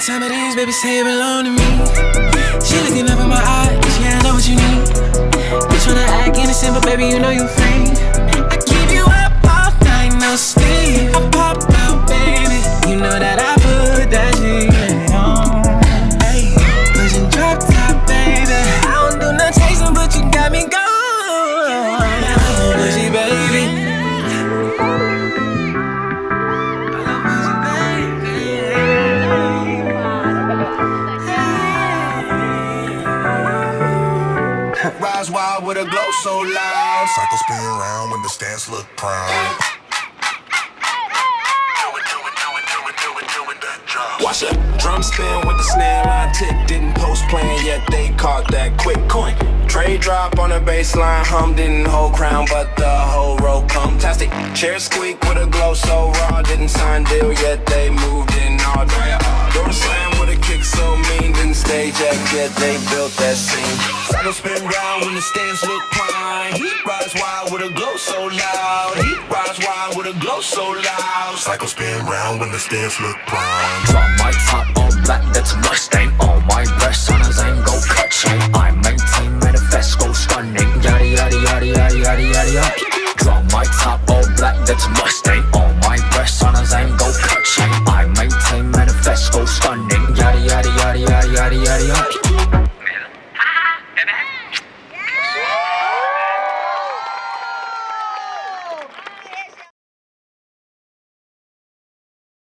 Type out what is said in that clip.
Time it is, baby, say it belong to me. She looking up in my eyes, yeah, I know what you need. You tryna act innocent, but baby, you know you free. I keep you up all night, no sleep. I pop out, baby, you know that I put that shit on. Hey, pushing drop top, baby. I don't do no chasing, but you got me going. Pushy, baby. Rise wild with a glow so loud. Cycle spin around when the stance look proud. Watch that drum spin with the snare line tick. Didn't post plan yet, they caught that quick coin. Trade drop on the baseline, hum didn't hold crown, but the whole row come tastic. Chair squeak with a glow so raw, didn't sign deal yet, they moved in all day. Door slam with a kick so mean, didn't stage act yet, they built that scene. Cycle spin round when the stands look prime. Heat rise wild with a glow so loud. Heat rise wild with a glow so loud. Cycle spin round when the stands look prime. Drop my top all black, that's a Mustang. All my breasts on a Zango cut chain. I maintain manifest, go stunning. Yada yada yada yada yada yada yada. Drop my top all black, that's a Mustang. All my breasts on a Zango cut chain. I maintain manifest, go stunning. Yada yada yada yada yada yada yada.